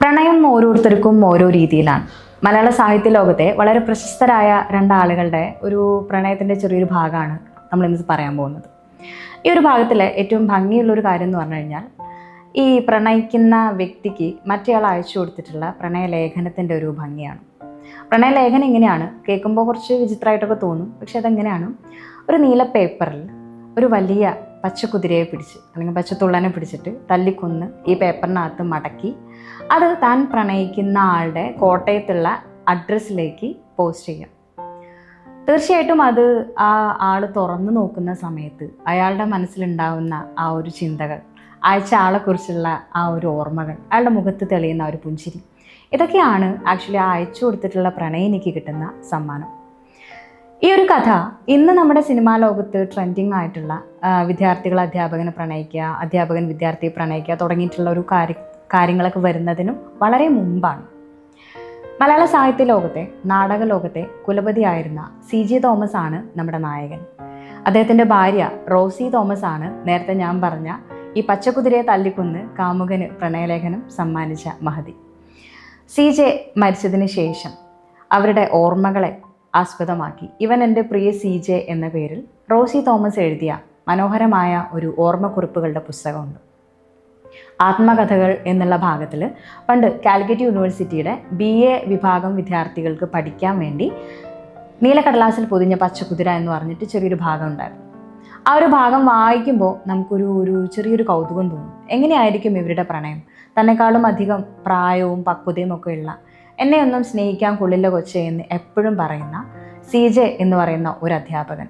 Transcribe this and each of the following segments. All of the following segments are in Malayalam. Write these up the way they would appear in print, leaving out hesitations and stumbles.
പ്രണയം ഓരോരുത്തർക്കും ഓരോ രീതിയിലാണ്. മലയാള സാഹിത്യ ലോകത്തെ വളരെ പ്രശസ്തരായ രണ്ടാളുകളുടെ ഒരു പ്രണയത്തിൻ്റെ ചെറിയൊരു ഭാഗമാണ് നമ്മളിന്ന് പറയാൻ പോകുന്നത്. ഈ ഒരു ഭാഗത്തിലെ ഏറ്റവും ഭംഗിയുള്ളൊരു കാര്യം എന്ന് പറഞ്ഞു കഴിഞ്ഞാൽ, ഈ പ്രണയിക്കുന്ന വ്യക്തിക്ക് മറ്റേയാൾ അയച്ചു കൊടുത്തിട്ടുള്ള പ്രണയലേഖനത്തിൻ്റെ ഒരു ഭംഗിയാണ്. പ്രണയലേഖനം ഇങ്ങനെയാണ്, കേൾക്കുമ്പോൾ കുറച്ച് വിചിത്രമായിട്ടൊക്കെ തോന്നും. പക്ഷെ അതെങ്ങനെയാണ്, ഒരു നീല പേപ്പറിൽ ഒരു വലിയ പച്ചക്കുതിരയെ പിടിച്ച് അല്ലെങ്കിൽ പച്ചത്തുള്ളനെ പിടിച്ചിട്ട് തല്ലിക്കൊന്ന് ഈ പേപ്പറിനകത്ത് മടക്കി അത് താൻ പ്രണയിക്കുന്ന ആളുടെ കോട്ടയത്തുള്ള അഡ്രസ്സിലേക്ക് പോസ്റ്റ് ചെയ്യാം. തീർച്ചയായിട്ടും അത് ആ ആൾ തുറന്നു നോക്കുന്ന സമയത്ത് അയാളുടെ മനസ്സിലുണ്ടാവുന്ന ആ ഒരു ചിന്തകൾ, അയച്ച ആളെക്കുറിച്ചുള്ള ആ ഒരു ഓർമ്മകൾ, അയാളുടെ മുഖത്ത് തെളിയുന്ന ഒരു പുഞ്ചിരി, ഇതൊക്കെയാണ് ആക്ച്വലി ആ അയച്ചു കൊടുത്തിട്ടുള്ള പ്രണയിനിക്ക് കിട്ടുന്ന സമ്മാനം. ഈ ഒരു കഥ ഇന്ന് നമ്മുടെ സിനിമാ ലോകത്ത് ട്രെൻഡിങ് ആയിട്ടുള്ള വിദ്യാർത്ഥികൾ അധ്യാപകനെ പ്രണയിക്കുക, അധ്യാപകൻ വിദ്യാർത്ഥിയെ പ്രണയിക്കുക തുടങ്ങിയിട്ടുള്ള ഒരു കാര്യങ്ങളൊക്കെ വരുന്നതിനും വളരെ മുമ്പാണ്. മലയാള സാഹിത്യ ലോകത്തെ, നാടക ലോകത്തെ കുലപതിയായിരുന്ന CJ തോമസ് ആണ് നമ്മുടെ നായകൻ. അദ്ദേഹത്തിൻ്റെ ഭാര്യ റോസി തോമസ് ആണ് നേരത്തെ ഞാൻ പറഞ്ഞ ഈ പച്ചക്കുതിരയെ തല്ലിക്കൊന്ന് കാമുകന് പ്രണയലേഖനം സമ്മാനിച്ച മഹതി. CJ മരിച്ചതിന് ശേഷം അവരുടെ ഓർമ്മകളെ ആസ്പദമാക്കി ഇവൻ എൻ്റെ പ്രിയ CJ എന്ന പേരിൽ റോസി തോമസ് എഴുതിയ മനോഹരമായ ഒരു ഓർമ്മക്കുറിപ്പുകളുടെ പുസ്തകമുണ്ട്. ആത്മകഥകൾ എന്നുള്ള ഭാഗത്തിൽ പണ്ട് കാലിക്കറ്റ് യൂണിവേഴ്സിറ്റിയുടെ BA വിഭാഗം വിദ്യാർത്ഥികൾക്ക് പഠിക്കാൻ വേണ്ടി നീലക്കടലാസിൽ പൊതിഞ്ഞ പച്ചക്കുതിര എന്ന് പറഞ്ഞിട്ട് ചെറിയൊരു ഭാഗം ഉണ്ടായിരുന്നു. ആ ഒരു ഭാഗം വായിക്കുമ്പോൾ നമുക്കൊരു ചെറിയൊരു കൗതുകം തോന്നും. എങ്ങനെയായിരിക്കും ഇവരുടെ പ്രണയം? തന്നെക്കാളും അധികം പ്രായവും പക്വതയും ഒക്കെ ഉള്ള, എന്നെ ഒന്നും സ്നേഹിക്കാൻ കൊള്ളില്ല കൊച്ചേ എന്ന് എപ്പോഴും പറയുന്ന CJ എന്ന് പറയുന്ന ഒരു അധ്യാപകൻ,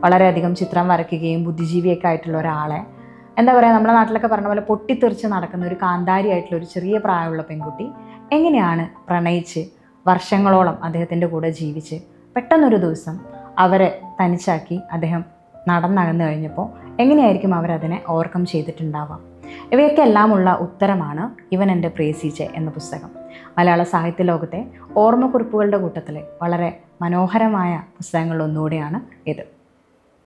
വളരെയധികം ചിത്രം വരയ്ക്കുകയും ബുദ്ധിജീവിയൊക്കെ ആയിട്ടുള്ള ഒരാളെ, എന്താ പറയുക, നമ്മുടെ നാട്ടിലൊക്കെ പറഞ്ഞ പോലെ പൊട്ടിത്തെറിച്ച് നടക്കുന്ന ഒരു കാന്താരി ആയിട്ടുള്ള ഒരു ചെറിയ പ്രായമുള്ള പെൺകുട്ടി എങ്ങനെയാണ് പ്രണയിച്ച് വർഷങ്ങളോളം അദ്ദേഹത്തിൻ്റെ കൂടെ ജീവിച്ച് പെട്ടെന്നൊരു ദിവസം അവരെ തനിച്ചാക്കി അദ്ദേഹം നടന്നകന്നു കഴിഞ്ഞപ്പോൾ എങ്ങനെയായിരിക്കും അവരതിനെ ഓവർകം ചെയ്തിട്ടുണ്ടാവാം? ഇവയൊക്കെ എല്ലാമുള്ള ഉത്തരമാണ് ഇവൻ എൻ്റെ പ്രിയ CJ എന്ന പുസ്തകം. മലയാള സാഹിത്യ ലോകത്തെ ഓർമ്മക്കുറിപ്പുകളുടെ കൂട്ടത്തിൽ വളരെ മനോഹരമായ പുസ്തകങ്ങളിൽ ഒന്നുകൂടിയാണ് ഇത്.